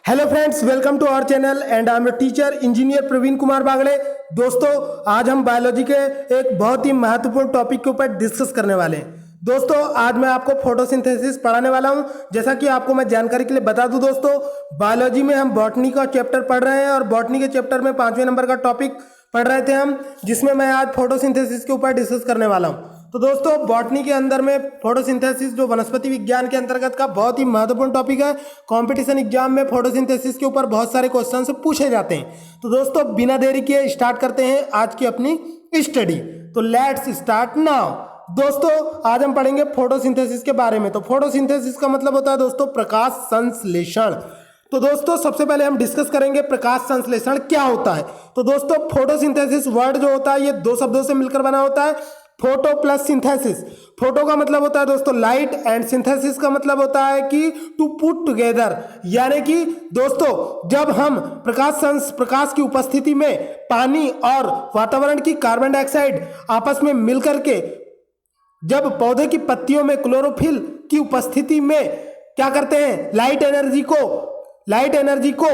Hello friends, welcome to our channel and I am teacher engineer Praveen Kumar Bagde. दोस्तों, आज हम biology के एक बहुत ही महत्वपूर्ण टॉपिक के ऊपर डिस्कस करने वाले हैं। दोस्तों, आज मैं आपको फोटोसिंथेसिस पढ़ाने वाला हूं। जैसा कि आपको मैं जानकारी के लिए बता दूं दोस्तों, बायोलॉजी में हम बॉटनी का चैप्टर पढ़ रहे हैं और बॉटनी के चैप्टर में 5वें नंबर का टॉपिक पढ़ रहे थे हम, जिसमें मैं आज फोटोसिंथेसिस के ऊपर डिस्कस करने वाला हूं। तो दोस्तों, बॉटनी के अंदर में फोटोसिंथेसिस जो वनस्पति विज्ञान के अंतर्गत का बहुत ही महत्वपूर्ण टॉपिक है। कंपटीशन एग्जाम में फोटोसिंथेसिस के ऊपर बहुत सारे क्वेश्चन पूछे जाते हैं। तो दोस्तों, बिना देरी किए स्टार्ट करते हैं आज की अपनी स्टडी। तो लेट्स स्टार्ट नाउ। दोस्तों, आज हम पढ़ेंगे फोटोसिंथेसिस के बारे में। तो फोटोसिंथेसिस का मतलब होता है दोस्तों प्रकाश संश्लेषण। तो दोस्तों, सबसे पहले हम डिस्कस करेंगे प्रकाश संश्लेषण क्या होता है। तो दोस्तों, फोटोसिंथेसिस वर्ड जो होता है ये दो शब्दों से मिलकर बना होता है, फोटो प्लस सिंथेसिस। फोटो का मतलब होता है दोस्तों लाइट एंड सिंथेसिस का मतलब होता है कि टू पुट टुगेदर, यानी कि दोस्तों जब हम प्रकाश की उपस्थिति में पानी और वातावरण की कार्बन डाइऑक्साइड आपस में मिलकर के जब पौधे की पत्तियों में क्लोरोफिल की उपस्थिति में क्या करते हैं, लाइट एनर्जी को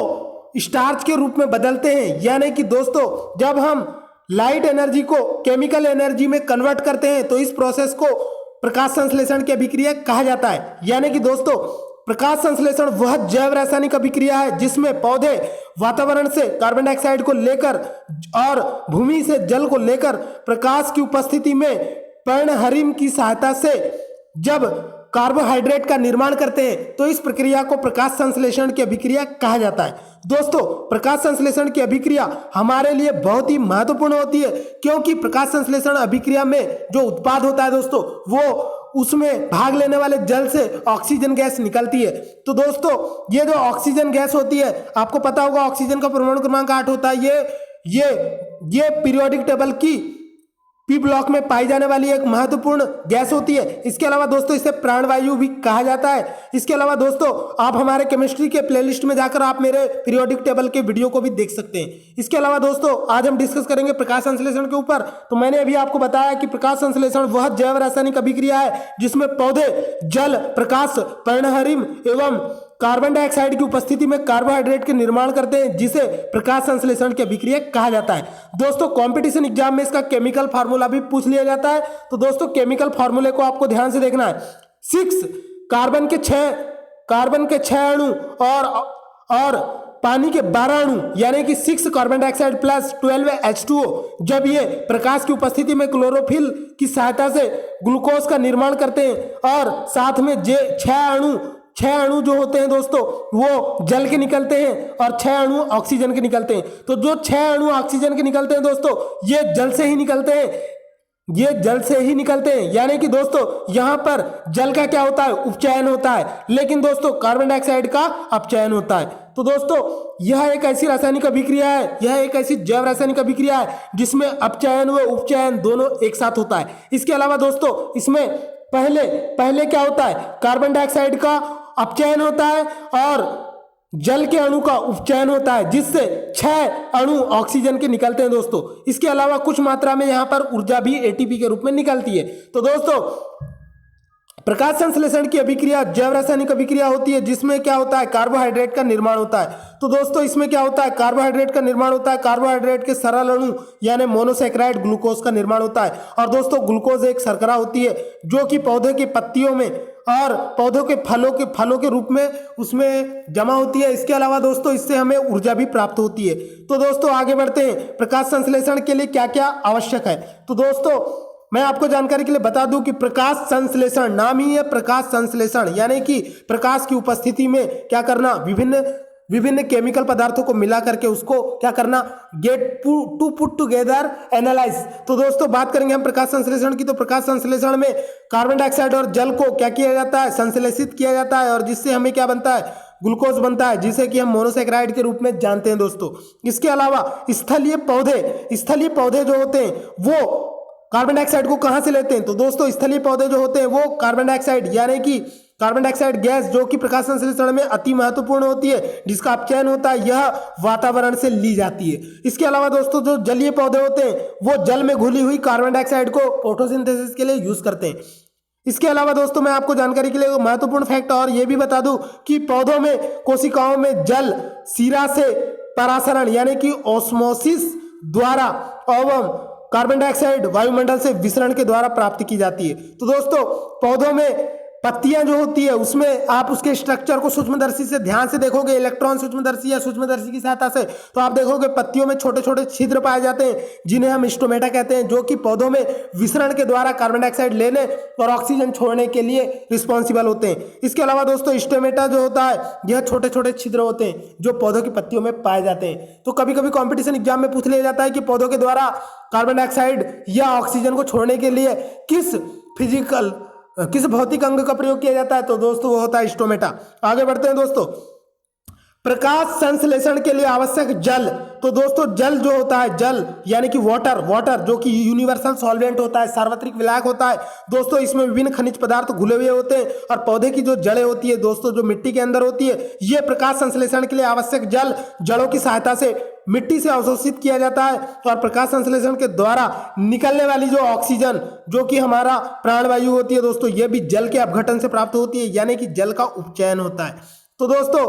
स्टार्च के रूप में बदलते हैं। यानी कि दोस्तों जब हम लाइट एनर्जी को केमिकल एनर्जी में कन्वर्ट करते हैं तो इस प्रोसेस को प्रकाश संश्लेषण की अभिक्रिया कहा जाता है। यानी कि दोस्तों प्रकाश संश्लेषण वह जैव रासायनिक अभिक्रिया है जिसमें पौधे वातावरण से कार्बन डाइऑक्साइड को लेकर और भूमि से जल को लेकर प्रकाश की उपस्थिति में पर्णहरिम की सहायता से जब कार्बोहाइड्रेट का निर्माण करते हैं तो इस प्रक्रिया को प्रकाश संश्लेषण की अभिक्रिया कहा जाता है। दोस्तों, प्रकाश संश्लेषण की अभिक्रिया हमारे लिए बहुत ही महत्वपूर्ण होती है, क्योंकि प्रकाश संश्लेषण अभिक्रिया में जो उत्पाद होता है दोस्तों वो उसमें भाग लेने वाले जल से ऑक्सीजन गैस निकलती है। तो दोस्तों ये जो ऑक्सीजन गैस होती है, आपको पता होगा ऑक्सीजन का परमाणु क्रमांक 8 होता है। ये पीरियोडिक टेबल की पी ब्लॉक में पाई जाने वाली एक महत्वपूर्ण गैस होती है। इसके अलावा दोस्तों इसे प्राणवायु भी कहा जाता है। इसके अलावा दोस्तों आप हमारे केमिस्ट्री के प्लेलिस्ट में जाकर आप मेरे पीरियोडिक टेबल के वीडियो को भी देख सकते हैं। इसके अलावा दोस्तों आज हम डिस्कस करेंगे प्रकाश संश्लेषण के ऊपर। तो मैंने अभी आपको बताया कि प्रकाश संश्लेषण वह जैव रासायनिक अभिक्रिया है जिसमें पौधे जल, प्रकाश, पर्णहरिम एवं कार्बन डाइऑक्साइड की उपस्थिति में कार्बोहाइड्रेट के निर्माण करते हैं, जिसे प्रकाश संश्लेषण की अभिक्रिया कहा जाता है। दोस्तों, कंपटीशन एग्जाम में इसका केमिकल फार्मूला भी पूछ लिया जाता है। तो दोस्तों केमिकल फार्मूले को आपको ध्यान से देखना है। 6 कार्बन के 6 अणु और पानी के 12 अणु, यानी कि 6 कार्बन डाइऑक्साइड प्लस 12 H2O, जब ये प्रकाश की उपस्थिति में क्लोरोफिल की सहायता से ग्लूकोज का निर्माण करते हैं और साथ में 6 अणु जो होते हैं दोस्तों वो जल के निकलते हैं और 6 अणु ऑक्सीजन के निकलते हैं। तो जो 6 अणु ऑक्सीजन के निकलते हैं दोस्तों ये जल से ही निकलते हैं, यानी कि दोस्तों यहां पर जल का क्या होता है, उपचयन होता है, लेकिन दोस्तों कार्बन डाइऑक्साइड का अपचयन होता है। तो दोस्तों यह एक ऐसी रासायनिक अभिक्रिया है, यह एक ऐसी जैव रासायनिक अभिक्रिया है जिसमें अपचयन व उपचयन दोनों एक साथ होता है। इसके अलावा दोस्तों इसमें पहले क्या होता है, कार्बन डाइऑक्साइड का अपचयन होता है और जल के अणु का उपचयन होता है, जिससे 6 अणु ऑक्सीजन के निकलते हैं दोस्तों। इसके अलावा कुछ मात्रा में यहां पर ऊर्जा भी एटीपी के रूप में निकलती है। तो दोस्तों प्रकाश संश्लेषण की अभिक्रिया जैव रासायनिक अभिक्रिया होती है जिसमें क्या होता है, कार्बोहाइड्रेट का निर्माण होता है। तो दोस्तों इसमें क्या होता है, कार्बोहाइड्रेट का निर्माण होता है। कार्बोहाइड्रेट के सरल अणु यानी मोनोसैकेराइड ग्लूकोज का निर्माण होता है। और दोस्तों ग्लूकोज एक शर्करा होती है जो कि पौधे की पत्तियों में और पौधों के फलों के रूप में उसमें जमा होती है। इसके अलावा दोस्तों इससे हमें ऊर्जा भी प्राप्त होती है। तो दोस्तों आगे बढ़ते हैं, प्रकाश संश्लेषण के लिए क्या क्या आवश्यक है। तो दोस्तों मैं आपको जानकारी के लिए बता दूं कि प्रकाश संश्लेषण नाम ही है प्रकाश संश्लेषण, यानी कि प्रकाश की उपस्थिति में क्या करना, विभिन्न केमिकल पदार्थों को मिला करके उसको क्या करना, टू पुट टुगेदर एनालाइज। तो दोस्तों बात करेंगे हम प्रकाश संश्लेषण की। तो प्रकाश संश्लेषण में कार्बन डाइऑक्साइड और जल को क्या किया जाता है, संश्लेषित किया जाता है और जिससे हमें क्या बनता है, ग्लूकोज बनता है, जिसे कि हम मोनोसैकेराइड के रूप में जानते हैं दोस्तों। इसके अलावा स्थलीय पौधे जो होते हैं वो कार्बन डाइऑक्साइड को कहां से लेते हैं। तो दोस्तों स्थलीय पौधे जो होते हैं वो कार्बन डाइऑक्साइड यानी कि कार्बन डाइऑक्साइड गैस जो कि प्रकाश संश्लेषण में अति महत्वपूर्ण होती है, जिसका अपचयन होता है, यह वातावरण से ली जाती है। इसके अलावा दोस्तों जो जलीय पौधे होते हैं वो जल में घुली हुई कार्बन डाइऑक्साइड को फोटोसिंथेसिस के लिए यूज करते हैं। इसके अलावा दोस्तों मैं आपको जानकारी के लिए महत्वपूर्ण फैक्ट और ये भी बता दूं कि पौधों में कोशिकाओं में जल सीरा से परासरण यानी कि ऑस्मोसिस द्वारा एवं कार्बन डाइऑक्साइड वायुमंडल से विसरण के द्वारा प्राप्त की जाती है। तो दोस्तों पौधों में पत्तियां जो होती है उसमें आप उसके स्ट्रक्चर को सूक्ष्मदर्शी से ध्यान से देखोगे, इलेक्ट्रॉन सूक्ष्मदर्शी या सूक्ष्मदर्शी की सहायता से, तो आप देखोगे पत्तियों में छोटे छोटे छिद्र पाए जाते हैं जिन्हें हम स्टोमेटा कहते हैं, जो कि पौधों में विसरण के द्वारा कार्बन डाइऑक्साइड लेने और ऑक्सीजन छोड़ने के लिए रिस्पॉन्सिबल होते हैं। इसके अलावा दोस्तों स्टोमेटा जो होता है यह छोटे छोटे छिद्र होते हैं जो पौधों की पत्तियों में पाए जाते हैं। तो कभी कभी कॉम्पिटिशन एग्जाम में पूछ लिया जाता है कि पौधों के द्वारा कार्बन डाइऑक्साइड या ऑक्सीजन को छोड़ने के लिए किस भौतिक अंग का प्रयोग किया जाता है, तो दोस्तों वो होता है स्टोमेटा। आगे बढ़ते हैं दोस्तों, प्रकाश संश्लेषण के लिए आवश्यक जल। तो दोस्तों जल जो होता है, जल यानी कि वाटर जो कि यूनिवर्सल सॉल्वेंट होता है, सार्वत्रिक विलायक होता है दोस्तों। इसमें विभिन्न खनिज पदार्थ घुले हुए होते हैं और पौधे की जो जड़ें होती है दोस्तों, जो मिट्टी के अंदर होती है, ये प्रकाश संश्लेषण के लिए आवश्यक जल जड़ों की सहायता से मिट्टी से अवशोषित किया जाता है और प्रकाश संश्लेषण के द्वारा निकलने वाली जो ऑक्सीजन जो कि हमारा प्राणवायु होती है दोस्तों, ये भी जल के अपघटन से प्राप्त होती है, यानी कि जल का उपचयन होता है। तो दोस्तों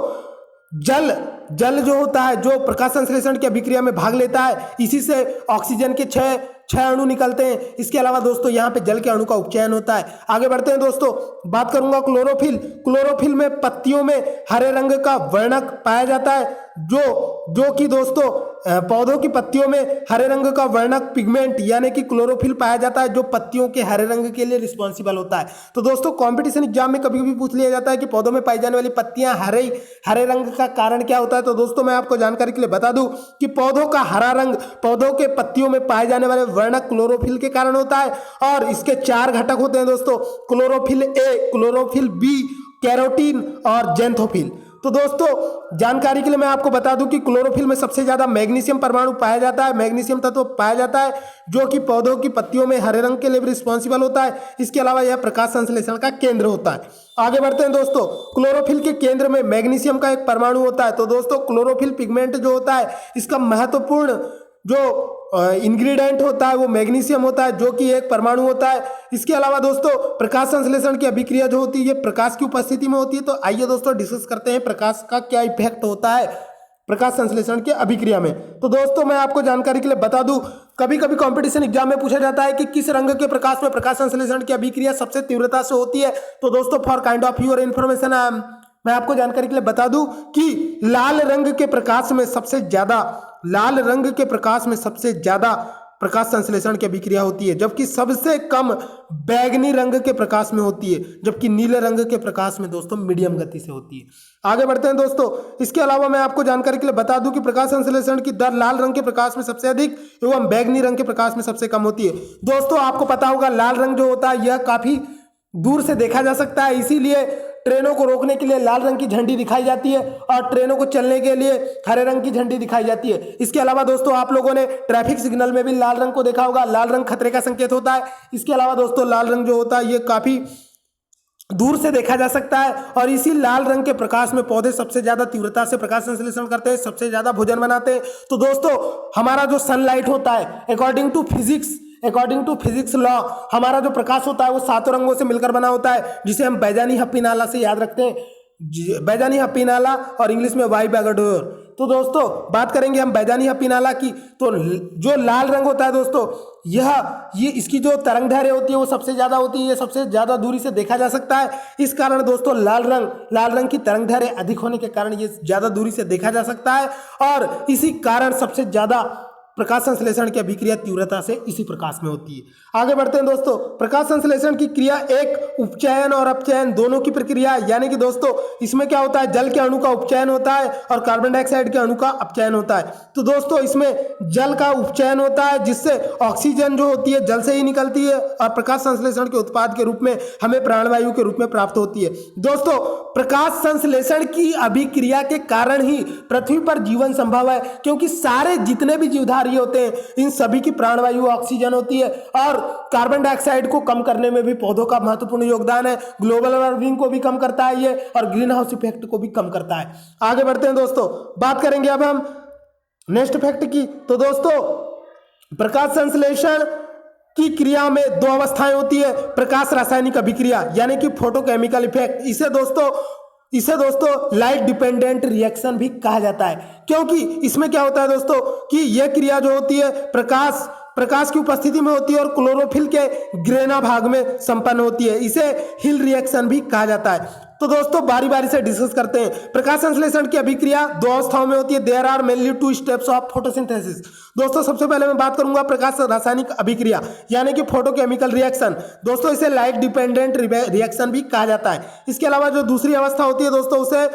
जल जो होता है, जो प्रकाश संश्लेषण की अभिक्रिया में भाग लेता है, इसी से ऑक्सीजन के छह अणु निकलते हैं। इसके अलावा दोस्तों यहाँ पे जल के अणु का उपचयन होता है। आगे बढ़ते हैं दोस्तों, बात करूंगा क्लोरोफिल में पत्तियों में हरे रंग का वर्णक पाया जाता है, जो कि दोस्तों पौधों की पत्तियों में हरे रंग का वर्णक पिगमेंट यानी कि क्लोरोफिल पाया जाता है, जो पत्तियों के हरे रंग के लिए रिस्पॉन्सिबल होता है। तो दोस्तों कॉम्पिटिशन एग्जाम में कभी कभी पूछ लिया जाता है कि पौधों में पाई जाने वाली पत्तियां हरे रंग का कारण क्या होता है। तो दोस्तों मैं आपको जानकारी के लिए बता दूं कि पौधों का हरा रंग पौधों के पत्तियों में पाए जाने वाले वर्णक क्लोरोफिल के कारण होता है और इसके 4 घटक होते हैं दोस्तों, chlorophyll A, chlorophyll B, carotene और जेंथोफिल। तो दोस्तों जानकारी के लिए मैं आपको बता दूं कि क्लोरोफिल में सबसे ज्यादा मैग्नीशियम परमाणु पाया जाता है, मैग्नीशियम तत्व पाया जाता है, जो कि पौधों की पत्तियों में हरे रंग के लिए रिस्पॉन्सिबल होता है। इसके अलावा यह प्रकाश संश्लेषण का केंद्र होता है। आगे बढ़ते हैं दोस्तों, क्लोरोफिल के केंद्र में मैग्नीशियम का एक परमाणु होता है। तो दोस्तों क्लोरोफिल पिगमेंट जो होता है, इसका महत्वपूर्ण जो इंग्रेडिएंट होता है वो मैग्नीशियम होता है, जो कि एक परमाणु होता है। इसके अलावा दोस्तों प्रकाश संश्लेषण की अभिक्रिया जो होती है ये प्रकाश की उपस्थिति में होती है। तो आइए दोस्तों डिस्कस करते हैं प्रकाश का क्या इफेक्ट होता है प्रकाश संश्लेषण की अभिक्रिया में। तो दोस्तों मैं आपको जानकारी के लिए बता दूं, कभी कभी कंपटीशन एग्जाम में पूछा जाता है कि किस रंग के प्रकाश में प्रकाश संश्लेषण की अभिक्रिया सबसे तीव्रता से होती है। तो दोस्तों for kind of your information मैं आपको जानकारी के लिए बता दूं कि लाल रंग के प्रकाश में सबसे ज्यादा प्रकाश संश्लेषण की अभिक्रिया होती है, जबकि सबसे कम बैगनी रंग के प्रकाश में होती है, जबकि नीले रंग के प्रकाश में दोस्तों मीडियम गति से होती है। आगे बढ़ते हैं दोस्तों, इसके अलावा मैं आपको जानकारी के लिए बता दूं कि प्रकाश संश्लेषण की दर लाल रंग के प्रकाश में सबसे अधिक एवं बैगनी रंग के प्रकाश में सबसे कम होती है। दोस्तों आपको पता होगा लाल रंग जो होता है यह काफी दूर से देखा जा सकता है, इसीलिए ट्रेनों को रोकने के लिए लाल रंग की झंडी दिखाई जाती है और ट्रेनों को चलने के लिए हरे रंग की झंडी दिखाई जाती है। इसके अलावा दोस्तों आप लोगों ने ट्रैफिक सिग्नल में भी लाल रंग को देखा होगा, लाल रंग खतरे का संकेत होता है। इसके अलावा दोस्तों लाल रंग जो होता है ये काफी दूर से देखा जा सकता है और इसी लाल रंग के प्रकाश में पौधे सबसे ज्यादा तीव्रता से प्रकाश संश्लेषण करते हैं, सबसे ज्यादा भोजन बनाते हैं। तो दोस्तों हमारा जो सनलाइट होता है अकॉर्डिंग टू फिजिक्स लॉ हमारा जो प्रकाश होता है वो 7 रंगों से मिलकर बना होता है, जिसे हम बैजानी हप्पी नाला से याद रखते हैं, बैजानी हप्पी नाला और इंग्लिश में वाई बैगडोर। तो दोस्तों बात करेंगे हम बैजानी हप्पी नाला की। तो जो लाल रंग होता है दोस्तों ये इसकी जो तरंग दैर्घ्य होती है वो सबसे ज्यादा होती है, ये सबसे ज्यादा दूरी से देखा जा सकता है। इस कारण दोस्तों लाल रंग की तरंग दैर्घ्य अधिक होने के कारण ये ज्यादा दूरी से देखा जा सकता है और इसी कारण सबसे ज्यादा प्रकाश संश्लेषण की अभिक्रिया तीव्रता से इसी प्रकाश में होती है। आगे बढ़ते हैं दोस्तों, प्रकाश संश्लेषण की क्रिया एक उपचयन और अपचयन दोनों की प्रक्रिया, यानी कि दोस्तों इसमें क्या होता है, जल के अणु का उपचयन होता है और कार्बन डाइऑक्साइड के अणु का अपचयन होता है। तो दोस्तों इसमें जल का उपचयन होता है जिससे ऑक्सीजन जो होती है जल से ही निकलती है और प्रकाश संश्लेषण के उत्पाद के रूप में हमें प्राणवायु के रूप में प्राप्त होती है। दोस्तों प्रकाश संश्लेषण की अभिक्रिया के कारण ही पृथ्वी पर जीवन संभव है, क्योंकि सारे जितने भी जीवधारी होते हैं इन सभी की प्राणवायु ऑक्सीजन होती है और कार्बन डाइऑक्साइड को कम करने में भी पौधों का महत्वपूर्ण योगदान है। ग्लोबल वार्मिंग को भी कम करता है ये और ग्रीन हाउस इफेक्ट को भी कम करता है। आगे बढ़ते हैं दोस्तों, बात करेंगे अब हम नेक्स्ट फैक्ट की। तो दोस्तों प्रकाश संश्लेषण की क्रिया में दो अवस्थाएं होती है, प्रकाश रासायनिक अभिक्रिया यानी कि फोटोकेमिकल इफेक्ट। इसे दोस्तों लाइट डिपेंडेंट रिएक्शन भी कहा जाता है, क्योंकि इसमें क्या होता है दोस्तों कि यह क्रिया जो होती है प्रकाश की उपस्थिति में होती है और क्लोरोफिल के ग्रेना भाग में संपन्न होती है। इसे हिल रिएक्शन भी कहा जाता है। तो दोस्तों बारी बारी से डिस्कस करते हैं। प्रकाश संश्लेषण की अभिक्रिया दो अवस्थाओं में होती है। There are mainly two steps of photosynthesis. दोस्तों सबसे पहले मैं बात करूंगा प्रकाश रासायनिक अभिक्रिया यानी कि फोटोकेमिकल रिएक्शन। दोस्तों इसे लाइट डिपेंडेंट रिएक्शन भी कहा जाता है। इसके अलावा जो दूसरी अवस्था होती है दोस्तों उसे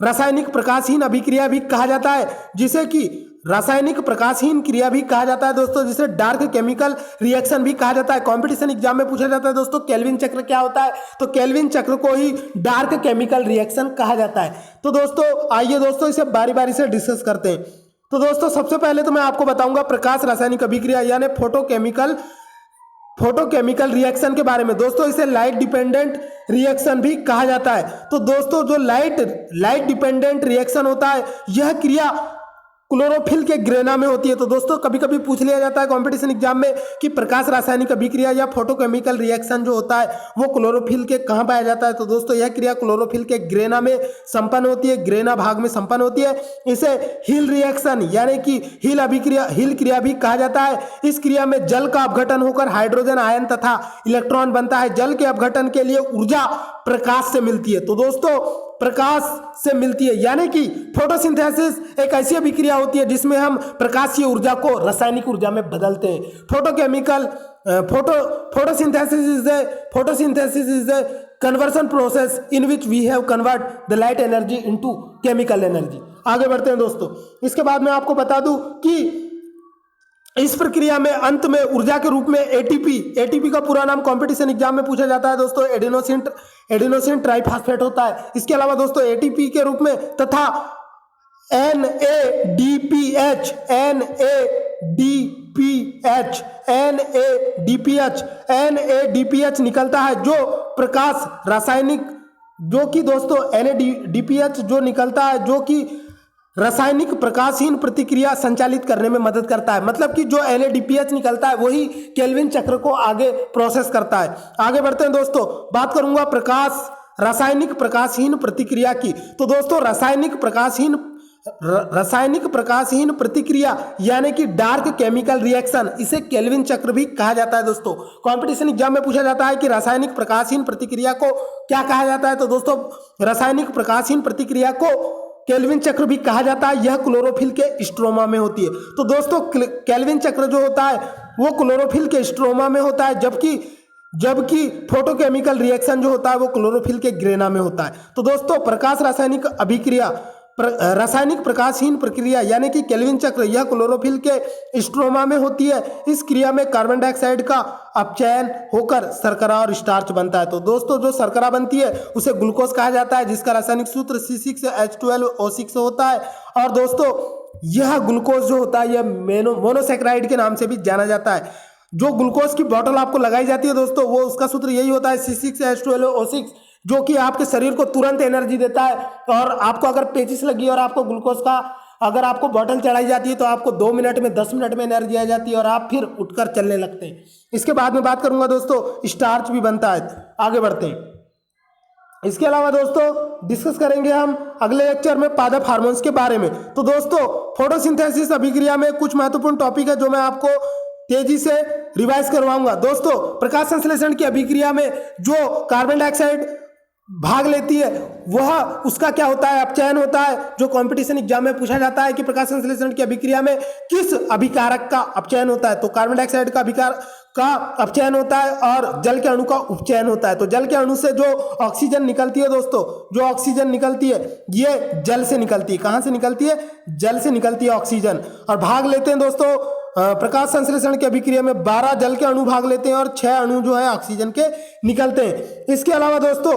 रासायनिक प्रकाशहीन अभिक्रिया भी कहा जाता है, जिसे कि रासायनिक प्रकाशहीन क्रिया भी कहा जाता है दोस्तों, जिसे डार्क केमिकल रिएक्शन भी कहा जाता है। कंपटीशन एग्जाम में पूछा जाता है दोस्तों केल्विन चक्र क्या होता है, तो केल्विन चक्र को ही डार्क केमिकल रिएक्शन कहा जाता है। तो दोस्तों आइए दोस्तों इसे बारी बारी से डिस्कस करते हैं। तो दोस्तों सबसे पहले तो मैं आपको बताऊंगा प्रकाश रासायनिक अभिक्रिया यानी फोटोकेमिकल रिएक्शन के बारे में। दोस्तों इसे लाइट डिपेंडेंट रिएक्शन भी कहा जाता है। तो दोस्तों जो लाइट डिपेंडेंट रिएक्शन होता है यह क्रिया क्लोरोफिल के ग्रेना में होती है। तो दोस्तों कभी कभी पूछ लिया जाता है कंपटीशन एग्जाम में कि प्रकाश रासायनिक अभिक्रिया या फोटोकेमिकल रिएक्शन जो होता है वो क्लोरोफिल के कहाँ पाया जाता है, तो दोस्तों यह क्रिया क्लोरोफिल के ग्रेना में संपन्न होती है, ग्रेना भाग में संपन्न होती है। इसे हिल रिएक्शन यानी कि हिल क्रिया भी कहा जाता है। इस क्रिया में जल का अपघटन होकर हाइड्रोजन आयन तथा इलेक्ट्रॉन बनता है। जल के अपघटन के लिए ऊर्जा प्रकाश से मिलती है। तो दोस्तों प्रकाश से मिलती है यानी कि फोटोसिंथेसिस एक ऐसी अभिक्रिया होती है जिसमें हम प्रकाशीय ऊर्जा को रासायनिक ऊर्जा में बदलते हैं। Photosynthesis is a conversion process in which we have convert the light energy into chemical energy. आगे बढ़ते हैं दोस्तों। इसके बाद मैं आपको बता दूं कि इस प्रक्रिया में अंत में ऊर्जा के रूप में एटीपी का पूरा नाम कंपटीशन एग्जाम में पूछा जाता है दोस्तों एडेनोसिन ट्राइफॉस्फेट होता है। इसके अलावा दोस्तों एटीपी के रूप में तथा NADPH निकलता है जो प्रकाश रासायनिक जो कि दोस्तों NADPH जो निकलता है जो कि रासायनिक प्रकाशहीन प्रतिक्रिया संचालित करने में मदद करता है। मतलब कि जो NADPH निकलता है वही केल्विन चक्र को आगे प्रोसेस करता है। आगे बढ़ते हैं दोस्तों, बात करूंगा रासायनिक प्रकाशहीन प्रतिक्रिया की। तो दोस्तों रासायनिक प्रकाशहीन प्रतिक्रिया यानी कि डार्क केमिकल रिएक्शन, इसे केल्विन चक्र भी कहा जाता है। दोस्तों कंपटीशन एग्जाम में पूछा जाता है कि रासायनिक प्रकाशहीन प्रतिक्रिया को क्या कहा जाता है, तो दोस्तों रासायनिक प्रकाशहीन प्रतिक्रिया को केल्विन चक्र भी कहा जाता है। यह क्लोरोफिल के स्ट्रोमा में होती है। तो दोस्तों केल्विन चक्र जो होता है वो क्लोरोफिल के स्ट्रोमा में होता है, जबकि फोटोकेमिकल रिएक्शन जो होता है वो क्लोरोफिल के ग्रेना में होता है। तो दोस्तों रासायनिक प्रकाशहीन प्रक्रिया यानी कि केल्विन चक्र यह क्लोरोफिल के स्ट्रोमा में होती है। इस क्रिया में कार्बन डाइऑक्साइड का अपचयन होकर शर्करा और स्टार्च बनता है। तो दोस्तों जो शर्करा बनती है उसे ग्लूकोज कहा जाता है, जिसका रासायनिक सूत्र C6H12O6 होता है। और दोस्तों यह ग्लूकोज जो होता है यह मोनोसेक्राइड के नाम से भी जाना जाता है। जो ग्लूकोज की बोतल आपको लगाई जाती है दोस्तों वो उसका सूत्र यही होता है C6H12O6, जो कि आपके शरीर को तुरंत एनर्जी देता है। और आपको अगर पेचिस लगी और आपको ग्लूकोज का अगर आपको बोतल चढ़ाई जाती है तो आपको 2 मिनट में 10 मिनट में एनर्जी आ जाती है और आप फिर उठकर चलने लगते हैं। इसके बाद में बात करूंगा दोस्तों स्टार्च भी बनता है। आगे बढ़ते हैं। इसके अलावा दोस्तों डिस्कस करेंगे हम अगले लेक्चर में पादप हार्मोन्स के बारे में। तो दोस्तों फोटोसिंथेसिस अभिक्रिया में कुछ महत्वपूर्ण टॉपिक है जो मैं आपको तेजी से रिवाइज करवाऊंगा। दोस्तों प्रकाश संश्लेषण की अभिक्रिया में जो कार्बन डाइऑक्साइड भाग लेती है वह उसका क्या होता है, अपचयन होता है। जो कंपटीशन एग्जाम में पूछा जाता है कि प्रकाश संश्लेषण की अभिक्रिया में किस अभिकारक का अपचयन होता है, तो कार्बन डाइऑक्साइड का अपचयन होता है और जल के अणु का उपचयन होता है। तो जल के अणु से जो ऑक्सीजन निकलती है दोस्तों, जो ऑक्सीजन निकलती है ये जल से निकलती है। कहाँ से निकलती है? जल से निकलती है ऑक्सीजन। और भाग लेते हैं दोस्तों प्रकाश संश्लेषण की अभिक्रिया में 12 जल के अणु भाग लेते हैं और 6 अणु जो है ऑक्सीजन के निकलते हैं। इसके अलावा दोस्तों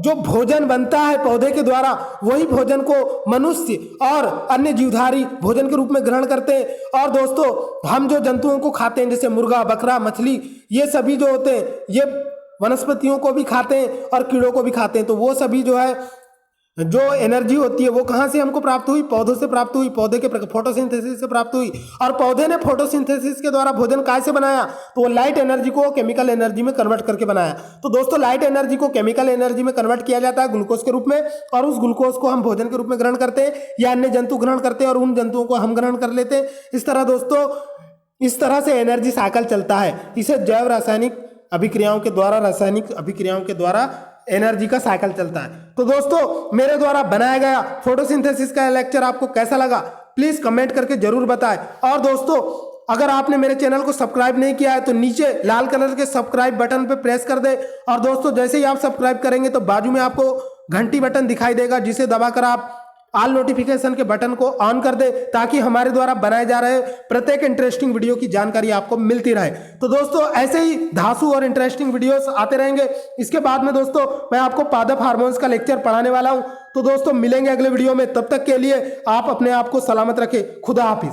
जो भोजन बनता है पौधे के द्वारा वही भोजन को मनुष्य और अन्य जीवधारी भोजन के रूप में ग्रहण करते हैं। और दोस्तों हम जो जंतुओं को खाते हैं जैसे मुर्गा, बकरा, मछली, ये सभी जो होते हैं ये वनस्पतियों को भी खाते हैं और कीड़ों को भी खाते हैं। तो वो सभी जो है जो एनर्जी होती है वो कहाँ से हमको प्राप्त हुई? पौधों से प्राप्त हुई, पौधे के फोटोसिंथेसिस से प्राप्त हुई। और पौधे ने फोटोसिंथेसिस के द्वारा भोजन कैसे बनाया? तो वो लाइट एनर्जी को केमिकल एनर्जी में कन्वर्ट करके बनाया। तो दोस्तों लाइट एनर्जी को केमिकल एनर्जी में कन्वर्ट किया जाता है ग्लूकोज के रूप में, और उस ग्लूकोज को हम भोजन के रूप में ग्रहण करते हैं या अन्य जंतु ग्रहण करते हैं और उन जंतुओं को हम ग्रहण कर लेते हैं। इस तरह दोस्तों इस तरह से एनर्जी साइकिल चलता है। इसे जैव रासायनिक अभिक्रियाओं के द्वारा, रासायनिक अभिक्रियाओं के द्वारा एनर्जी का साइकिल चलता है। तो दोस्तों मेरे द्वारा बनाया गया फोटोसिंथेसिस का लेक्चर आपको कैसा लगा प्लीज कमेंट करके जरूर बताएं। और दोस्तों अगर आपने मेरे चैनल को सब्सक्राइब नहीं किया है तो नीचे लाल कलर के सब्सक्राइब बटन पे प्रेस कर दे। और दोस्तों जैसे ही आप सब्सक्राइब करेंगे तो बाजू में आपको घंटी बटन दिखाई देगा, जिसे दबाकर आप ऑल नोटिफिकेशन के बटन को ऑन कर दे, ताकि हमारे द्वारा बनाए जा रहे प्रत्येक इंटरेस्टिंग वीडियो की जानकारी आपको मिलती रहे। तो दोस्तों ऐसे ही धांसू और इंटरेस्टिंग वीडियोस आते रहेंगे। इसके बाद में दोस्तों मैं आपको पादप हार्मोन्स का लेक्चर पढ़ाने वाला हूं। तो दोस्तों मिलेंगे अगले वीडियो में, तब तक के लिए आप अपने आप को सलामत रखें। खुदा हाफिज।